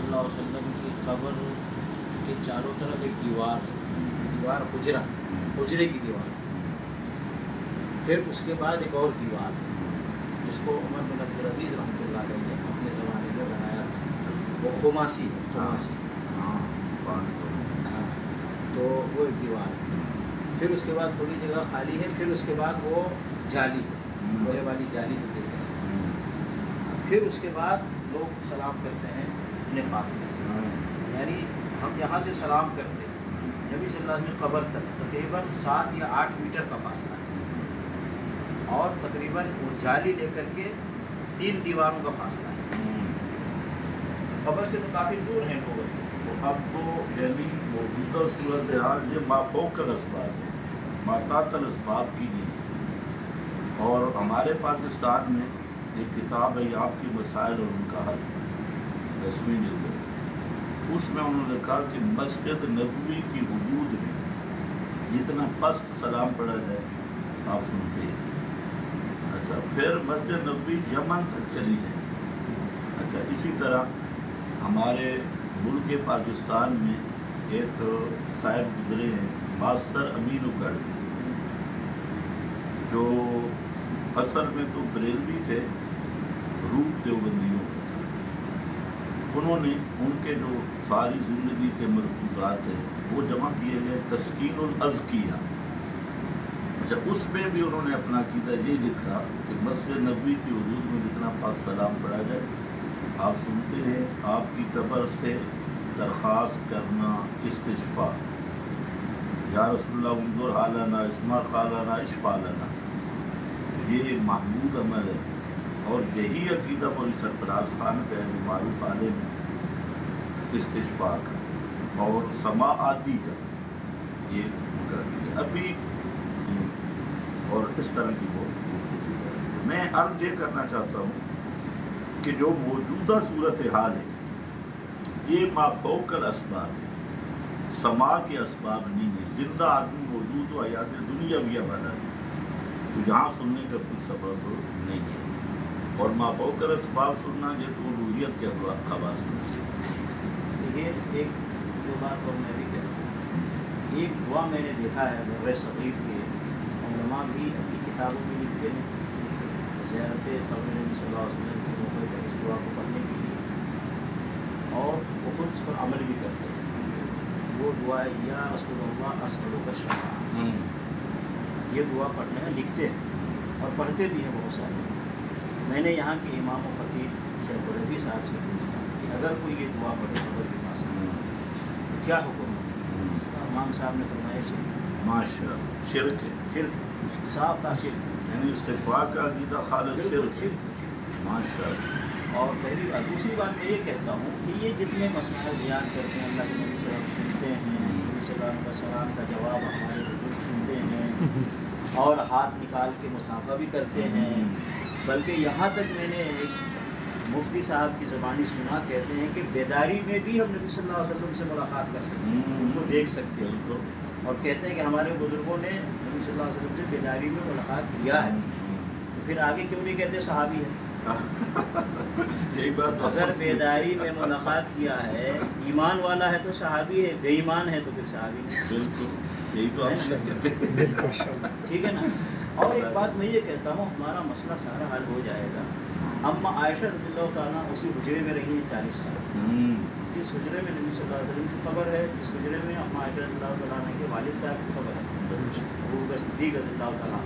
اللہ علیہ وسلم کی قبر کے چاروں طرف ایک دیوار حجرے کی دیوار، پھر اس کے بعد ایک اور دیوار جس کو عمر بن عبدالعزیز رحمۃ اللہ علیہ نے اپنے زمانے میں بنایا تھا، وہ خماسی ہے، تو وہ ایک دیوار ہے۔ پھر اس کے بعد تھوڑی جگہ خالی ہے، پھر اس کے بعد وہ جالی ہے، لوہے والی جالی جو دیکھ رہے ہیں۔ پھر اس کے بعد لوگ سلام کرتے ہیں اپنے فاصلے سے، یعنی ہم یہاں سے سلام کرتے ہیں، نبی صلی اللہ علیہ وسلم قبر تک تقریباً 7 یا 8 میٹر کا فاصلہ ہے، اور تقریباً وہ جالی لے کر کے 3 دیواروں کا فاصلہ ہے، قبر سے تو کافی دور ہیں لوگ۔ اب تو یعنی موجودہ صورتحال یہ مافوق الاسباب ہے، ماتحت الاسباب کی نہیں۔ اور ہمارے پاکستان میں ایک کتاب ہے آپ کی مسائل اور ان کا حل، 10ویں جلد ہے، اس میں انہوں نے لکھا کہ مسجد نبوی کی حدود میں جتنا پست سلام پڑھا جائے آپ سنتے ہیں۔ اچھا، پھر مسجد نبوی یمن تک چلی جائے۔ اچھا، اسی طرح ہمارے ملک پاکستان میں ایک صاحب گزرے ہیں ماسٹر امین اکڑ، جو اصل میں تو بریلوی تھے، روح دیوبندیوں کے تھے۔ انہوں نے ان کے جو ساری زندگی کے ملفوظات ہیں وہ جمع کیے گئے تسکین الاذکیہ۔ اچھا، اس میں بھی انہوں نے اپنا عقیدہ یہ لکھا کہ مسجد نبوی کی حدود میں جتنا پاک سلام پڑھا جائے آپ سنتے ہیں، آپ کی قبر سے درخواست کرنا استشفاء، یا رسول اللہ انظر حالنا اسمع قالنا اشفع لنا، یہ محمود عمل ہے۔ اور یہی عقیدہ مولی سرفراز خان کا ہے، جو معروف عالم استشفاء کا اور سما عادی کا، یہ ان کا عقیدہ ابھی، اور اس طرح کی بہت۔ میں عرض یہ کرنا چاہتا ہوں کہ جو موجودہ صورتحال ہے یہ مافوق الاسباب ہے، سما کے اسباب نہیں ہے۔ زندہ آدمی موجود ہو حیات دنیاویہ والا ہے تو یہاں سننے کا کوئی سبب نہیں ہے، اور مافوق الاسباب سننا یہ تو الوہیت کے خواص میں سے۔ یہ ایک جو بات اور میں بھی کہتا ہوں، ایک دعا میں نے دیکھا ہے در صغیر کے علماء بھی اپنی کتابوں میں لکھتے ہیں زیارت قبر نبی صلی اللہ علیہ وسلم کے موقع پر اس دعا کو پڑھنے کے لیے، اور وہ خود اس پر عمل بھی کرتے ہیں۔ وہ دعا ہے یا رسول اللہ اسألک الشفاعۃ، یہ دعا پڑھنے میں لکھتے ہیں اور پڑھتے بھی ہیں بہت سارے۔ میں نے یہاں کے امام و خطیب شیخ رفیع صاحب سے پوچھتا کہ اگر کوئی یہ دعا پڑھے قبر کے پاس تو کیا حکم ہے؟ امام صاحب نے فرمایا شرک، ماشاء شرک ہے، شرک صاف کا شرک، یعنی استغفار کا عقیدہ خالص شرک ہے۔ ماشاء اور پہلی بات، دوسری بات میں یہ کہتا ہوں کہ یہ جتنے مسائل بیان کرتے ہیں اللہ کے نبی کی طرف سنتے ہیں، نبی صلی اللہ علیہ وسلم کا جواب ہمارے بزرگ سنتے ہیں اور ہاتھ نکال کے مسافہ بھی کرتے ہیں، بلکہ یہاں تک میں نے ایک مفتی صاحب کی زبانی سنا، کہتے ہیں کہ بیداری میں بھی ہم نبی صلی اللہ علیہ وسلم سے ملاقات کر سکتے ہیں، ان کو دیکھ سکتے ہیں، اور کہتے ہیں کہ ہمارے بزرگوں نے نبی صلی اللہ علیہ وسلم سے بیداری میں ملاقات کیا ہے، تو پھر آگے کیوں نہیں کہتے صحابی ہے؟ یہی بات، اگر بیداری میں ملاقات کیا ہے، ایمان والا ہے تو صحابی ہے، بے ایمان ہے تو پھر صحابی نہیں۔ بالکل یہی تو ٹھیک ہے نا۔ اور ایک بات میں یہ کہتا ہوں، ہمارا مسئلہ سارا حل ہو جائے گا۔ اما عائشہ رضی اللہ تعالیٰ اسی حجرے میں رہی ہیں 40 سال، جس حجرے میں نبی صلی اللہ علیہ وسلم کی قبر ہے، اس حجرے میں اما عائشہ رضی اللہ تعالیٰ کے والد صاحب کی قبر ہے، ابو بکر صدیق رضی اللہ تعالیٰ۔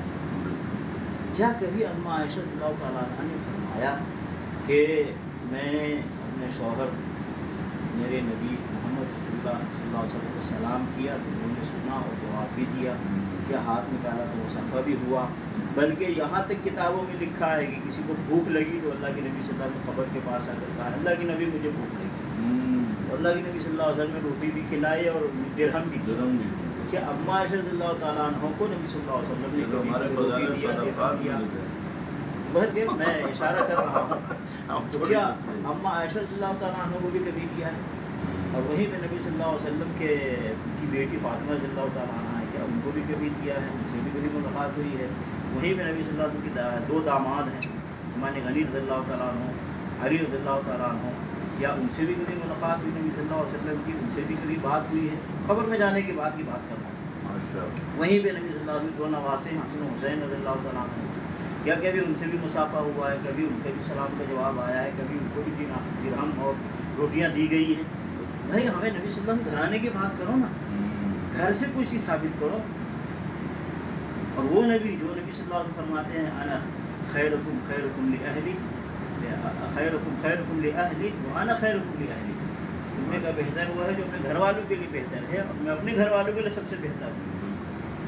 کیا کبھی اما عائشہ رضی اللہ تعالیٰ نے فرمایا کہ میں نے اپنے شوہر میرے نبی محمد رسول اللہ صلی اللہ علیہ وسلم کو سلام کیا تو انہوں نے سنا اور جواب بھی دیا، کیا ہاتھ نکالا تو مصافحہ بھی ہوا، بلکہ یہاں تک کتابوں میں لکھا ہے کہ کسی کو بھوک لگی تو اللہ کے نبی صلی اللہ علیہ وسلم قبر کے پاس آ کر کہا اللہ کے نبی مجھے بھوک لگی، اور اللہ کے نبی صلی اللہ علیہ وسلم نے روٹی بھی کھلائی اور درہم بھی دی۔ کیا اما عائشہ رضی اللہ تعالیٰ عنہ کو نبی صلی اللہ علیہ وسلم نے کبھی روٹی دیا، درہم دیا؟ بہرکیف میں اشارہ کر رہا ہوں، تو کیا اما عائشہ رضی اللہ تعالیٰ عنہ کو بھی کبھی دیا ہے؟ اور وہیں پہ نبی صلی اللہ علیہ وسلم کی بیٹی فاطمہ رضی اللہ تعالیٰ عنہ ہے، کیا ان کو بھی کبھی دیا ہے؟ ان سے بھی کبھی ملاقات ہوئی ہے؟ وہیں پہ نبی صلی اللہ علیہ وسلم کے 2 داماد ہیں، عثمان غنی رضی اللہ تعالیٰ عنہ، علی رضی اللہ تعالیٰ عنہ، یا ان سے بھی کبھی ملاقات ہوئی نبی صلی اللہ علیہ وسلم کی، ان سے بھی کبھی بات ہوئی ہے، قبر میں جانے کے بعد کی بات کرنا ہے۔ وہیں پہ نبی صلی اللہ علیہ وسلم دو نواسے حسن و حسین رضی اللہ تعالیٰ عنہ، یا کبھی ان سے بھی مصافحہ ہوا ہے، کبھی ان کے بھی سلام کا جواب آیا ہے، کبھی ان کو بھی درہم اور روٹیاں دی گئی ہیں۔ بھائی ہمیں نبی صلی اللہ علیہ وسلم گھرانے کی بات کرو نا، گھر سے کوئی چیز ثابت کرو۔ اور وہ نبی جو نبی صلی اللہ علیہ وسلم فرماتے ہیں انا خیرکم خیرکم لأہلی، خیرکم خیرکم لأہلی وانا خیرکم لأہلی، تم میں کا بہتر وہ ہے جو اپنے گھر والوں کے لیے بہتر ہے، اور میں اپنے گھر والوں کے لیے سب سے بہتر ہوں۔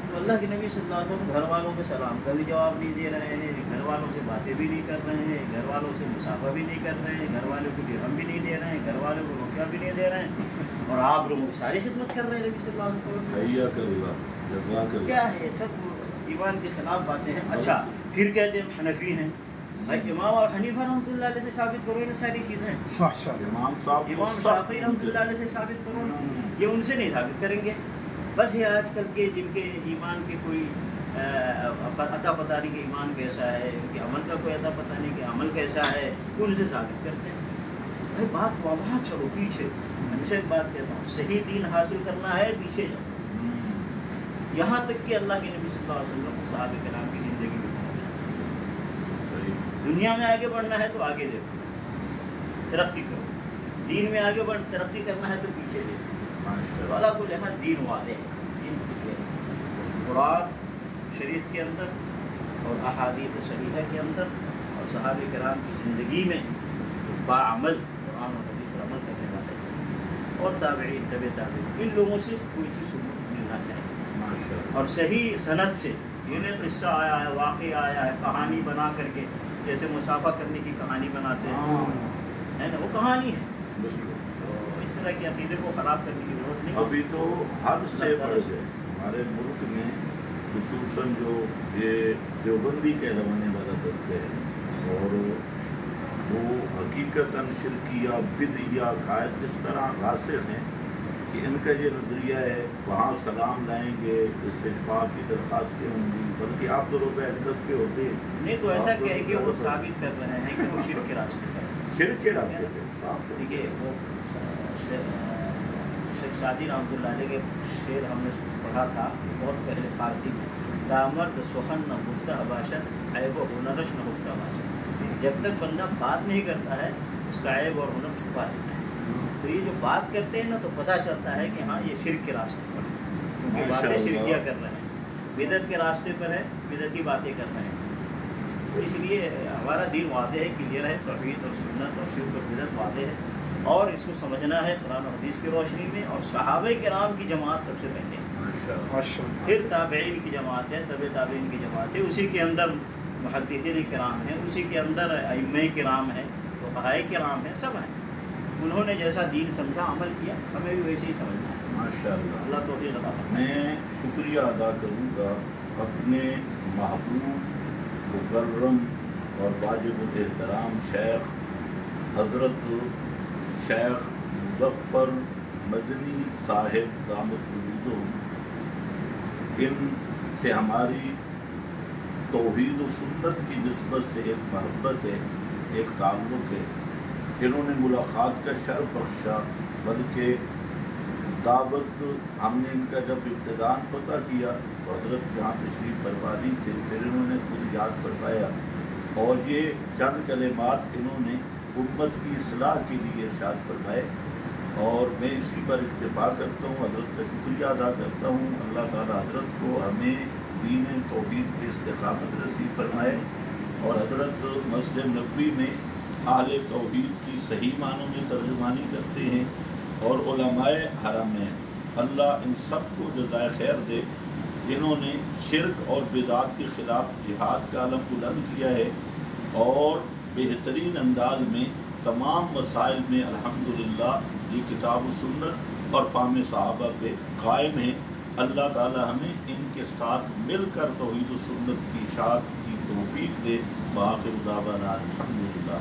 تو اللہ کے نبی صلی اللہ علیہ وسلم گھر والوں کے سلام کا بھی جواب نہیں دے رہے ہیں، گھر والوں سے باتیں بھی نہیں کر رہے ہیں، گھر والوں سے مصافحہ بھی نہیں کر رہے ہیں، گھر والوں کو درہم بھی نہیں دے رہے ہیں، گھر والوں کو روٹیاں بھی نہیں دے رہے ہیں، اور آپ لوگوں کی ساری خدمت کر رہے ہیں نبی صلی اللہ علیہ وسلم۔ کیا ہے یہ سب ایمان کے خلاف باتیں ہیں۔ اچھا پھر کہتے ہیں حنفی ہیں، بھائی امام ابو حنیفہ رحمۃ اللہ علیہ سے ثابت کرو یہ ساری چیزیں، امام شافعی رحمۃ اللہ علیہ سے ثابت کرو نا، یہ ان سے نہیں ثابت کریں گے۔ بس یہ آج کل کے جن کے ایمان کے کوئی عطا پتہ نہیں کہ ایمان کیسا ہے، ان کے عمل کا کوئی عطا پتہ نہیں کہ عمل کیسا ہے، ان سے ثابت کرتے ہیں۔ بھائی بات وہاں چلو پیچھے، ہمیشہ ایک بات کہتا ہوں، صحیح دین حاصل کرنا ہے پیچھے جاؤ، یہاں تک کہ اللہ کے نبی صلی اللہ علیہ وسلم کو صحابہ کرام کی زندگی میں پہنچا۔ دنیا میں آگے بڑھنا ہے تو آگے دیکھو، ترقی کرو، دین میں آگے بڑھ ترقی کرنا ہے تو پیچھے دیکھو۔ والا کو لحاظ دین واضح ہے، دین قرآن شریف کے اندر اور احادیث صحیحہ کے اندر اور صحابہ کرام کی زندگی میں باعمل قرآن اور حدیث پر عمل کرنے والے اور تابعین طبع تابعین، ان لوگوں سے کوئی چیز سنت ملنا چاہیے، اور صحیح سند سے، یہ نہیں قصہ آیا ہے، واقعہ آیا ہے، کہانی بنا کر کے، جیسے مسافہ کرنے کی کہانی بناتے ہیں، ہے نا، وہ کہانی ہے۔ تو اس طرح کے عقیدے کو خراب کرنے کی ضرورت نہیں۔ ابھی تو حد سے بڑھ گئے ہمارے ملک میں، خصوصاً جو یہ دیوبندی کہلوانے والا طبقہ ہے، اور وہ حقیقتاً شرکیہ بدعیہ عقائد اس طرح راسخ ہیں کہ ان کا یہ نظریہ ہے وہاں سلام لائیں گے، استشفاء کی درخواستیں ہوں گی، بلکہ آپ تو روزہ اقدس پہ ہوتے نہیں تو ایسا کہہ کے وہ ثابت کر رہے ہیں کہ وہ شرک کے راستے پر، شرک کے راستے پہ صاف دیکھیے وہ شیخ سعدی رحمۃ اللہ علیہ کے شعر ہم نے پڑھا تھا بہت پہلے فارسی میں، دامرد سخن نہ گفتہ باشد عیب و ہنرش نہ گفتہ باشد، جب تک بندہ بات نہیں کرتا ہے اس کا عیب اور ہنر چھپا رہتا ہے۔ تو یہ جو بات کرتے ہیں نا تو پتہ چلتا ہے کہ ہاں یہ شرک کے راستے پر ہے، کیونکہ باتیں شرکیہ کر رہے ہیں، بدعت کے راستے پر ہے، بدعتی باتیں کر رہے ہیں۔ تو اس لیے ہمارا دین واضح ہے، کلیئر ہے، توحید اور سنت اور شرک اور بدعت واضح ہے، اور اس کو سمجھنا ہے قرآن و حدیث کی روشنی میں، اور صحابہ کرام کی جماعت سب سے پہلے، پھر تابعین کی جماعت ہے، طبع تابعین کی جماعت ہے، اسی کے اندر محدثین کرام ہیں، اسی کے اندر ائمہ کرام ہیں، فقہاء کرام ہیں، سب ہیں۔ انہوں نے جیسا دین سمجھا عمل کیا، ہمیں بھی ویسے ہی سمجھنا ہے۔ ماشاءاللہ۔ اللہ توفیق عطا فرمائے۔ میں شکریہ ادا کروں گا اپنے محبوب مکرم اور واجب الاحترام شیخ حضرت شیخ مظفر مدنی صاحب دامت العلوم، ان سے ہماری توحید و سنت کی نسبت سے ایک محبت ہے، ایک تعلق ہے۔ انہوں نے ملاقات کا شرف بخشا، بلکہ دعوت ہم نے ان کا جب ابتداء پتہ کیا تو حضرت یہاں تشریف فرما لی تھے، پھر انہوں نے خود یاد فرمایا، اور یہ چند کلمات انہوں نے امت کی اصلاح کے لیے ارشاد فرمائے، اور میں اسی پر اکتفا کرتا ہوں، حضرت کا شکریہ ادا کرتا ہوں۔ اللہ تعالیٰ حضرت کو ہمیں دین توحید پہ استقامت نصیب فرمائے، اور حضرت مسجد نبوی میں اہل توحید کی صحیح معنوں میں ترجمانی کرتے ہیں، اور علماء حرمین، اللہ ان سب کو جزائے خیر دے۔ انہوں نے شرک اور بدعات کے خلاف جہاد کا علم بلند کیا ہے، اور بہترین انداز میں تمام مسائل میں الحمدللہ یہ کتاب و سنت اور فہم صحابہ پہ قائم ہے۔ اللہ تعالی ہمیں ان کے ساتھ مل کر توحید و سنت کی اشاعت کی توفیق دے۔ وآخر دعوانا الحمدللہ۔